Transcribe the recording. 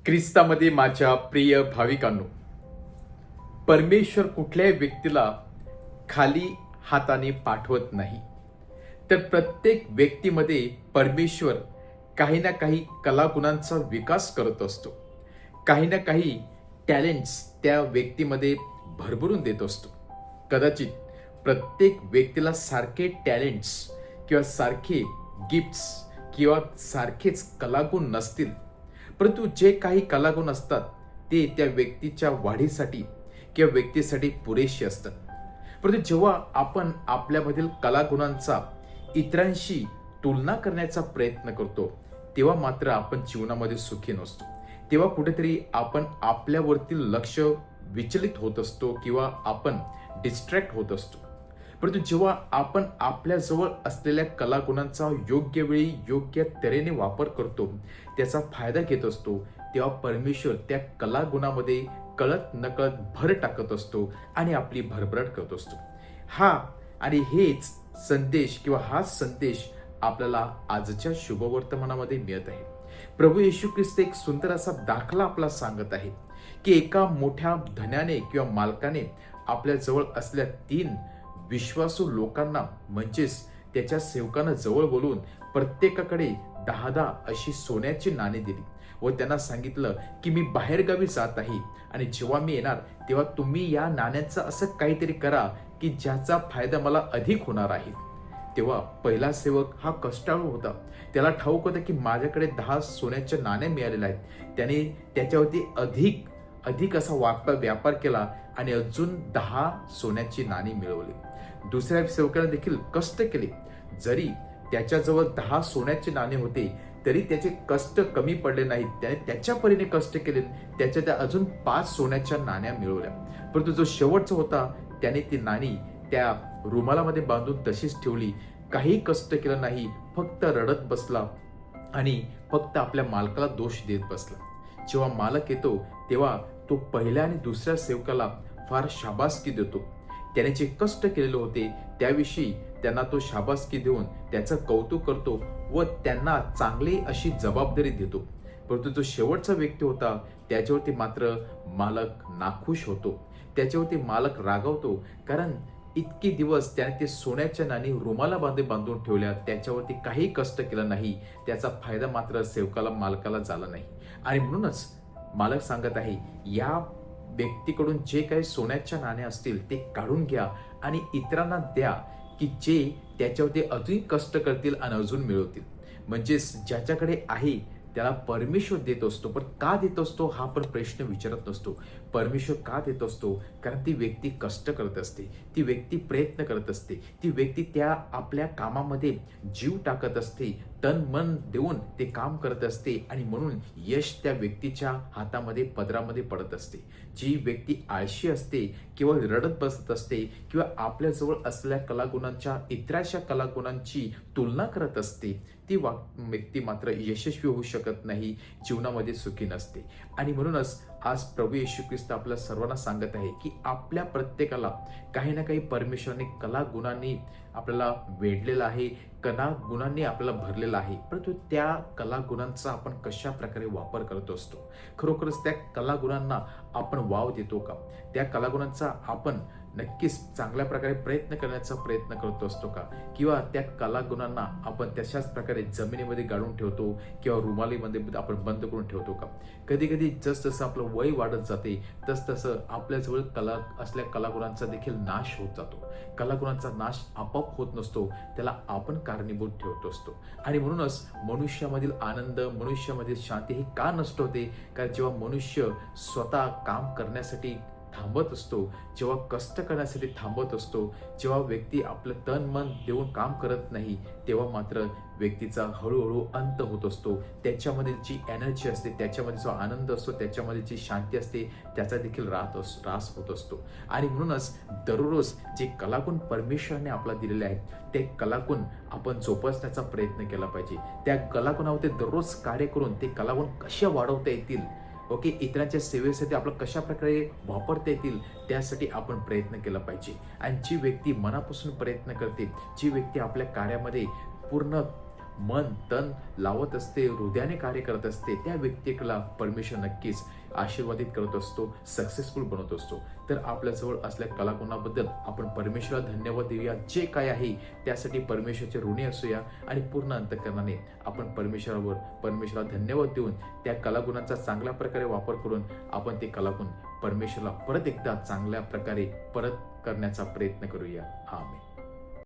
ख्रिस्तामध्ये माझ्या प्रिय भाविकांनो, परमेश्वर कुठल्याही व्यक्तीला खाली हाताने पाठवत नाही. तर प्रत्येक व्यक्तीमध्ये परमेश्वर काही ना काही कलागुणांचा विकास करत असतो. काही ना काही टॅलेंट्स त्या व्यक्तीमध्ये भरभरून देत असतो. कदाचित प्रत्येक व्यक्तीला सारखे टॅलेंट्स किंवा सारखे गिफ्ट्स किंवा सारखेच कलागुण नसतील, परंतु जे काही कलागुण असतात ते त्या व्यक्तीच्या वाढीसाठी किंवा व्यक्तीसाठी पुरेशी असतात. परंतु जेव्हा आपण आपल्यामधील कलागुणांचा इतरांशी तुलना करण्याचा प्रयत्न करतो, तेव्हा मात्र आपण जीवनामध्ये सुखी नसतो. तेव्हा कुठेतरी आपण आपल्यावरती लक्ष विचलित होत असतो किंवा आपण डिस्ट्रॅक्ट होत असतो. परंतु जेव्हा आपण आपल्याजवळ असलेल्या कलागुणांचा योग्य वेळी योग्य तऱ्हेने वापर करतो, त्याचा फायदा घेत असतो, तेव्हा परमेश्वर त्या कलागुणामध्ये कळत नकळत भर टाकत असतो आणि आपली भरभराट करत असतो. हेच संदेश किंवा हाच संदेश आपल्याला आजच्या शुभवर्तमानामध्ये मिळत आहे. प्रभू येशू ख्रिस्त एक सुंदर असा दाखला आपला सांगत आहे की एका मोठ्या धन्याने किंवा मालकाने आपल्या जवळ असलेल्या 3 विश्वासू लोकांना म्हणजेच त्याच्या सेवकांना जवळ बोलवून प्रत्येकाकडे 10 अशी सोन्याची नाणी दिली व त्यांना सांगितलं की मी बाहेरगावी जात आहे आणि जेव्हा मी येणार तेव्हा तुम्ही या नाण्यांचं असं काहीतरी करा की ज्याचा फायदा मला अधिक होणार आहे. तेव्हा पहिला सेवक हा कष्टाळू होता. त्याला ठाऊक होतं की माझ्याकडे 10 सोन्याच्या नाण्या मिळालेल्या आहेत. त्याने त्याच्यावरती अधिक असा व्यापार केला आणि अजून 10 सोन्याची नाणी मिळवली. दुसऱ्या सेवकाने देखील कष्ट केले. जरी त्याच्याजवळ 10 सोन्याचे नाणे होते तरी त्याचे कष्ट कमी पडले नाहीत. त्याने त्याच्या परीने कष्ट केले. त्या अजून 5 सोन्याच्या नाण्या मिळवल्या. परंतु जो शेवटचा होता त्याने ती नाणी त्या रुमालामध्ये बांधून तशीच ठेवली. काही कष्ट केलं नाही, फक्त रडत बसला आणि फक्त आपल्या मालकाला दोष देत बसला. जेव्हा मालक येतो तेव्हा तो पहिल्या आणि दुसऱ्या सेवकाला फार शाबासकी देतो. त्याने जे कष्ट केलेले होते त्याविषयी त्यांना तो शाबासकी देऊन त्याचं कौतुक करतो व त्यांना चांगली अशी जबाबदारी देतो. परंतु जो शेवटचा व्यक्ती होता त्याच्यावरती मात्र मालक नाखुश होतो. त्याच्यावरती मालक रागावतो, कारण इतके दिवस त्याने ते सोन्याच्या नाणी रुमाला बांधून ठेवल्या, त्याच्यावरती काही कष्ट केलं नाही. त्याचा फायदा मात्र सेवकाला मालकाला झाला नाही. आणि म्हणूनच मालक सांगत आहे, या व्यक्तीकडून जे काही सोन्याच्या नाण्या असतील ते काढून घ्या आणि इतरांना द्या की जे त्याच्यावरती अजून कष्ट करतील आणि अजून मिळवतील. म्हणजेच ज्याच्याकडे आहे त्याला परमेश्वर देत असतो. पण का देत असतो हा पण प्रश्न विचारत नसतो. परमेश्वर का देत असतो? कारण ती व्यक्ती कष्ट करत असते, ती व्यक्ती प्रयत्न करत असते, ती व्यक्ती त्या आपल्या कामामध्ये जीव टाकत असते, तन मन देऊन ते काम करत असते आणि म्हणून यश त्या व्यक्तीच्या हातामध्ये पदरामध्ये पडत असते. जी व्यक्ती आळशी असते किंवा रडत बसत असते किंवा आपल्याजवळ असलेल्या कलागुणांच्या इतराशा कलागुणांची तुलना करत असते, ती व्यक्ती मात्र यशस्वी होऊ शकत नाही, जीवनामध्ये सुखी नसते. आणि म्हणूनच आज प्रभू येशू ख्रिस्त आपल्या सर्वांना सांगत आहे की आपल्या प्रत्येकाला काही ना काही परमेश्वराने कलागुणांनी आपल्याला वेढलेलं आहे, कलागुणांनी आपल्याला भरलेलं आहे. परंतु त्या कलागुणांचा आपण कशा प्रकारे वापर करत असतो? खरोखरच त्या कलागुणांना आपण वाव देतो का? त्या कलागुणांचा आपण नक्कीच चांगल्या प्रकारे प्रयत्न करण्याचा प्रयत्न करतो असतो का? किंवा त्या कलागुणांना आपण तशाच प्रकारे जमिनीमध्ये गाडून ठेवतो किंवा रुमालीमध्ये आपण बंद करून ठेवतो का? कधी कधी जसं आपलं वय वाढत जाते तसं आपल्याजवळ असलेल्या कलागुणांचा देखील नाश होत जातो. कलागुणांचा नाश आपोआप होत नसतो, त्याला आपण कारणीभूत ठेवत असतो. आणि म्हणूनच मनुष्यामधील आनंद, मनुष्यामधील शांती ही का नष्ट होते? कारण जेव्हा मनुष्य स्वतः काम करण्यासाठी थांबत असतो, जेव्हा कष्ट करण्यासाठी थांबत असतो, जेव्हा व्यक्ती आपलं तन मन देऊन काम करत नाही, तेव्हा मात्र व्यक्तीचा हळूहळू अंत होत असतो. त्याच्यामध्ये जी एनर्जी असते, त्याच्यामध्ये जो आनंद असतो, त्याच्यामध्ये जी शांती असते, त्याचा देखील ऱ्हास होत असतो. आणि म्हणूनच दररोज जे कलागुण परमेश्वराने आपल्याला दिलेले आहेत ते कलागुण आपण जोपासण्याचा प्रयत्न केला पाहिजे. त्या कलागुणावरती दररोज कार्य करून ते कलागुण कशा वाढवता येतील, इतरांच्या सेवेसाठी आपल्याला कशा प्रकारे वापरता येतील त्यासाठी आपण प्रयत्न केला पाहिजे. आणि जी व्यक्ती मनापासून प्रयत्न करते, जी व्यक्ती आपल्या कार्यामध्ये पूर्ण मन तन लावत असते, हृदयाने कार्य करत असते, त्या व्यक्तीला परमेश्वर नक्कीच आशीर्वादित करत असतो, सक्सेसफुल बनवत असतो. तर आपल्याजवळ असल्या कलागुणाबद्दल आपण परमेश्वराला धन्यवाद देऊया. जे काय आहे त्यासाठी परमेश्वराचे ऋणी असूया आणि पूर्ण अंतःकरणाने आपण परमेश्वराला धन्यवाद देऊन त्या कलागुणांचा चांगल्या प्रकारे वापर करून आपण ते कलागुण परमेश्वराला परत एकदा चांगल्या प्रकारे परत करण्याचा प्रयत्न करूया. आमेन.